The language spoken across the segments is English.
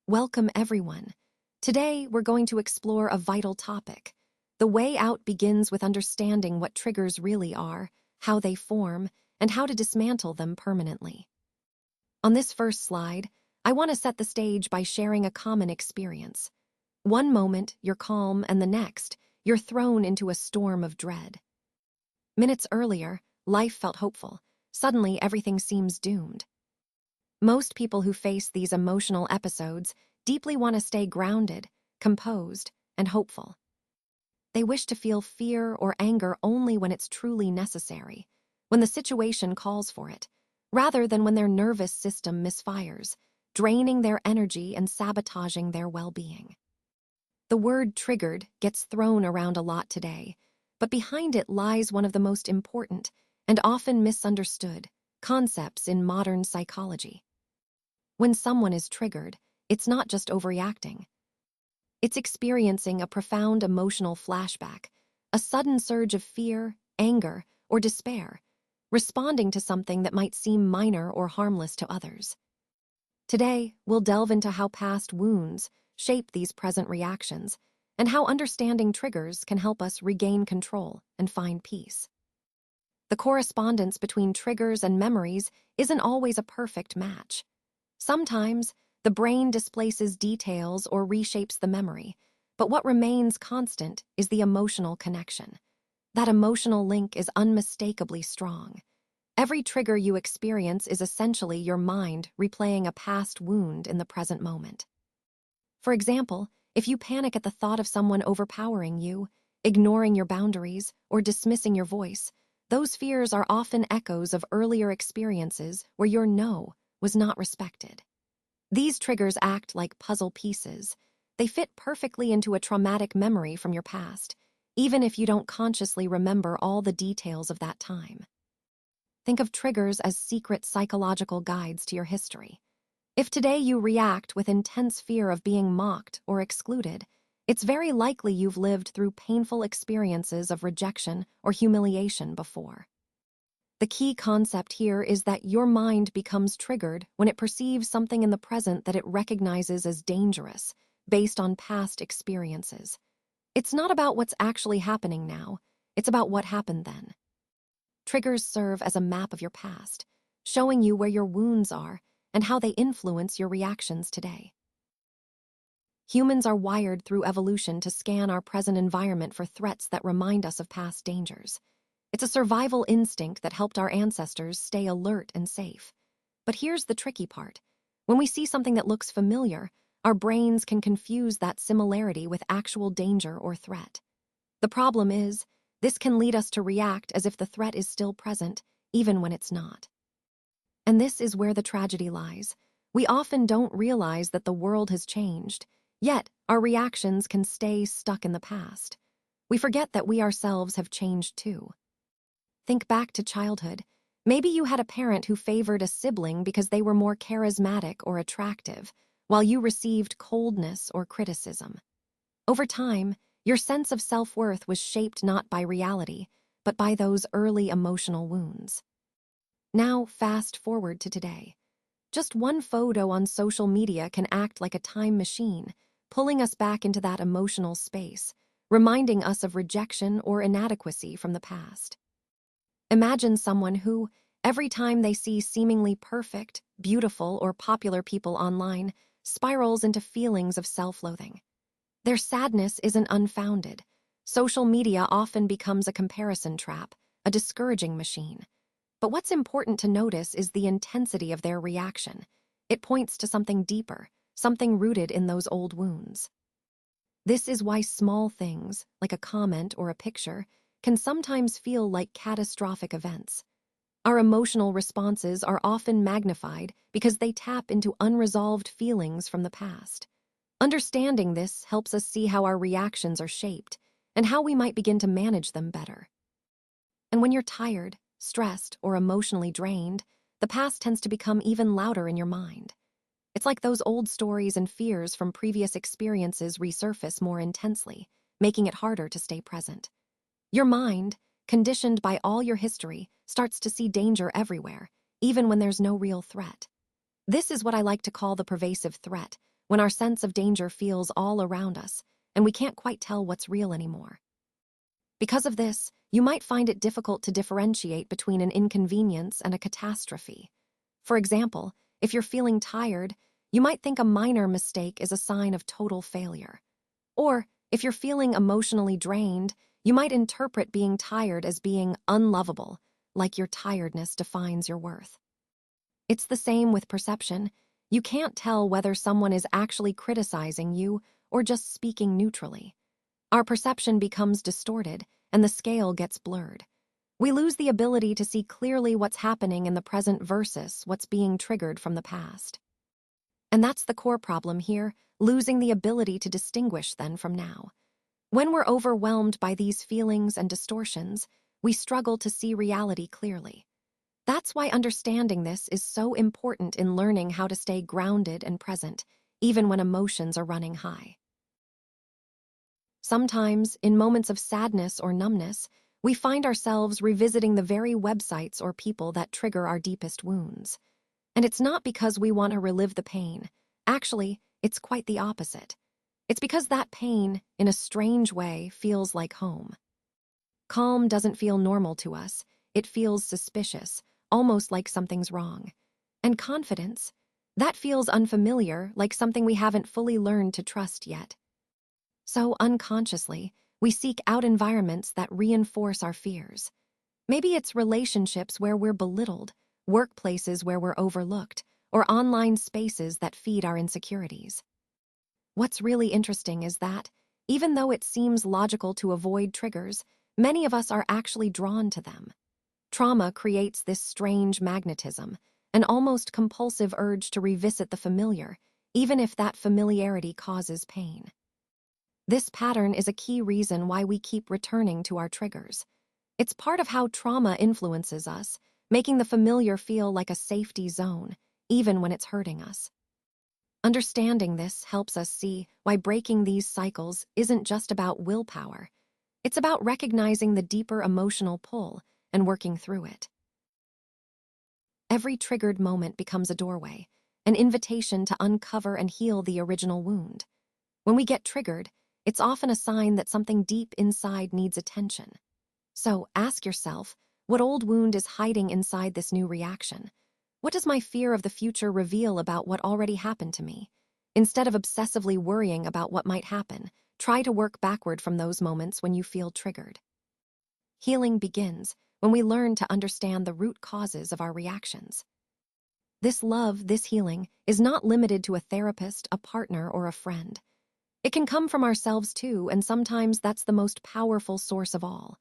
Welcome, everyone. Today, we're going to explore a vital topic. The way out begins with understanding what triggers really are, how they form, and how to dismantle them permanently. On this first slide, I want to set the stage by sharing a common experience. One moment, you're calm, and the next, you're thrown into a storm of dread. Minutes earlier, life felt hopeful. Suddenly, everything seems doomed. Most people who face these emotional episodes deeply want to stay grounded, composed, and hopeful. They wish to feel fear or anger only when it's truly necessary, when the situation calls for it, rather than when their nervous system misfires, draining their energy and sabotaging their well-being. The word triggered gets thrown around a lot today, but behind it lies one of the most important and often misunderstood concepts in modern psychology. When someone is triggered, it's not just overreacting. It's experiencing a profound emotional flashback, a sudden surge of fear, anger, or despair, responding to something that might seem minor or harmless to others. Today, we'll delve into how past wounds shape these present reactions and how understanding triggers can help us regain control and find peace. The correspondence between triggers and memories isn't always a perfect match. Sometimes, the brain displaces details or reshapes the memory, but what remains constant is the emotional connection. That emotional link is unmistakably strong. Every trigger you experience is essentially your mind replaying a past wound in the present moment. For example, if you panic at the thought of someone overpowering you, ignoring your boundaries, or dismissing your voice, those fears are often echoes of earlier experiences where your no was not respected. These triggers act like puzzle pieces. They fit perfectly into a traumatic memory from your past, even if you don't consciously remember all the details of that time. Think of triggers as secret psychological guides to your history. If today you react with intense fear of being mocked or excluded, it's very likely you've lived through painful experiences of rejection or humiliation before. The key concept here is that your mind becomes triggered when it perceives something in the present that it recognizes as dangerous, based on past experiences. It's not about what's actually happening now, it's about what happened then. Triggers serve as a map of your past, showing you where your wounds are and how they influence your reactions today. Humans are wired through evolution to scan our present environment for threats that remind us of past dangers. It's a survival instinct that helped our ancestors stay alert and safe. But here's the tricky part. When we see something that looks familiar, our brains can confuse that similarity with actual danger or threat. The problem is, this can lead us to react as if the threat is still present, even when it's not. And this is where the tragedy lies. We often don't realize that the world has changed, yet our reactions can stay stuck in the past. We forget that we ourselves have changed too. Think back to childhood. Maybe you had a parent who favored a sibling because they were more charismatic or attractive, while you received coldness or criticism. Over time, your sense of self-worth was shaped not by reality, but by those early emotional wounds. Now, fast forward to today. Just one photo on social media can act like a time machine, pulling us back into that emotional space, reminding us of rejection or inadequacy from the past. Imagine someone who, every time they see seemingly perfect, beautiful, or popular people online, spirals into feelings of self-loathing. Their sadness isn't unfounded. Social media often becomes a comparison trap, a discouraging machine. But what's important to notice is the intensity of their reaction. It points to something deeper, something rooted in those old wounds. This is why small things, like a comment or a picture, can sometimes feel like catastrophic events. Our emotional responses are often magnified because they tap into unresolved feelings from the past. Understanding this helps us see how our reactions are shaped and how we might begin to manage them better. And when you're tired, stressed, or emotionally drained, the past tends to become even louder in your mind. It's like those old stories and fears from previous experiences resurface more intensely, making it harder to stay present. Your mind, conditioned by all your history, starts to see danger everywhere, even when there's no real threat. This is what I like to call the pervasive threat, when our sense of danger feels all around us and we can't quite tell what's real anymore. Because of this, you might find it difficult to differentiate between an inconvenience and a catastrophe. For example, if you're feeling tired, you might think a minor mistake is a sign of total failure. Or, if you're feeling emotionally drained, you might interpret being tired as being unlovable, like your tiredness defines your worth. It's the same with perception. You can't tell whether someone is actually criticizing you or just speaking neutrally. Our perception becomes distorted, and the scale gets blurred. We lose the ability to see clearly what's happening in the present versus what's being triggered from the past. And that's the core problem here, losing the ability to distinguish then from now. When we're overwhelmed by these feelings and distortions, we struggle to see reality clearly. That's why understanding this is so important in learning how to stay grounded and present, even when emotions are running high. Sometimes, in moments of sadness or numbness, we find ourselves revisiting the very websites or people that trigger our deepest wounds. And it's not because we want to relive the pain. Actually, it's quite the opposite. It's because that pain, in a strange way, feels like home. Calm doesn't feel normal to us. It feels suspicious, almost like something's wrong. And confidence, that feels unfamiliar, like something we haven't fully learned to trust yet. So unconsciously, we seek out environments that reinforce our fears. Maybe it's relationships where we're belittled, workplaces where we're overlooked, or online spaces that feed our insecurities. What's really interesting is that, even though it seems logical to avoid triggers, many of us are actually drawn to them. Trauma creates this strange magnetism, an almost compulsive urge to revisit the familiar, even if that familiarity causes pain. This pattern is a key reason why we keep returning to our triggers. It's part of how trauma influences us, making the familiar feel like a safety zone, even when it's hurting us. Understanding this helps us see why breaking these cycles isn't just about willpower. It's about recognizing the deeper emotional pull and working through it. Every triggered moment becomes a doorway, an invitation to uncover and heal the original wound. When we get triggered, it's often a sign that something deep inside needs attention. So ask yourself, what old wound is hiding inside this new reaction? What does my fear of the future reveal about what already happened to me? Instead of obsessively worrying about what might happen, try to work backward from those moments when you feel triggered. Healing begins when we learn to understand the root causes of our reactions. This healing, is not limited to a therapist, a partner, or a friend. It can come from ourselves too, and sometimes that's the most powerful source of all.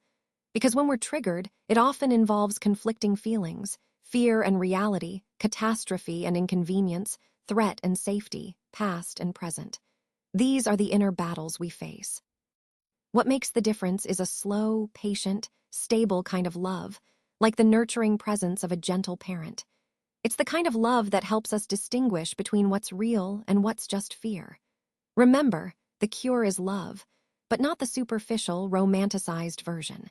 Because when we're triggered, it often involves conflicting feelings, fear and reality, catastrophe and inconvenience, threat and safety, past and present. These are the inner battles we face. What makes the difference is a slow, patient, stable kind of love, like the nurturing presence of a gentle parent. It's the kind of love that helps us distinguish between what's real and what's just fear. Remember, the cure is love, but not the superficial, romanticized version.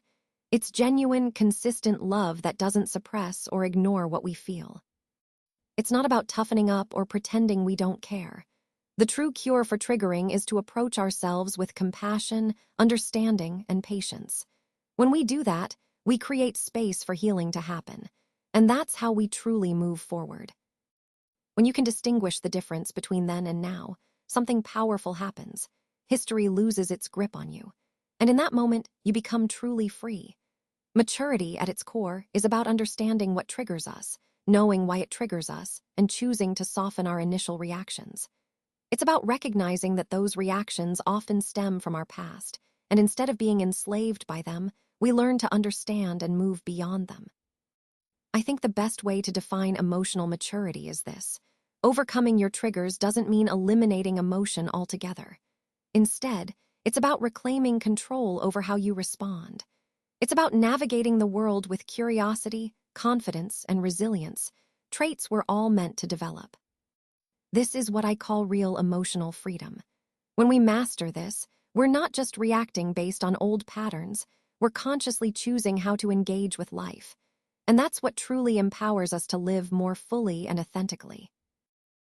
It's genuine, consistent love that doesn't suppress or ignore what we feel. It's not about toughening up or pretending we don't care. The true cure for triggering is to approach ourselves with compassion, understanding, and patience. When we do that, we create space for healing to happen, and that's how we truly move forward. When you can distinguish the difference between then and now, something powerful happens. History loses its grip on you, and in that moment, you become truly free. Maturity, at its core, is about understanding what triggers us, knowing why it triggers us, and choosing to soften our initial reactions. It's about recognizing that those reactions often stem from our past, and instead of being enslaved by them, we learn to understand and move beyond them. I think the best way to define emotional maturity is this: overcoming your triggers doesn't mean eliminating emotion altogether. Instead, it's about reclaiming control over how you respond. It's about navigating the world with curiosity, confidence, and resilience, traits we're all meant to develop. This is what I call real emotional freedom. When we master this, we're not just reacting based on old patterns, we're consciously choosing how to engage with life. And that's what truly empowers us to live more fully and authentically.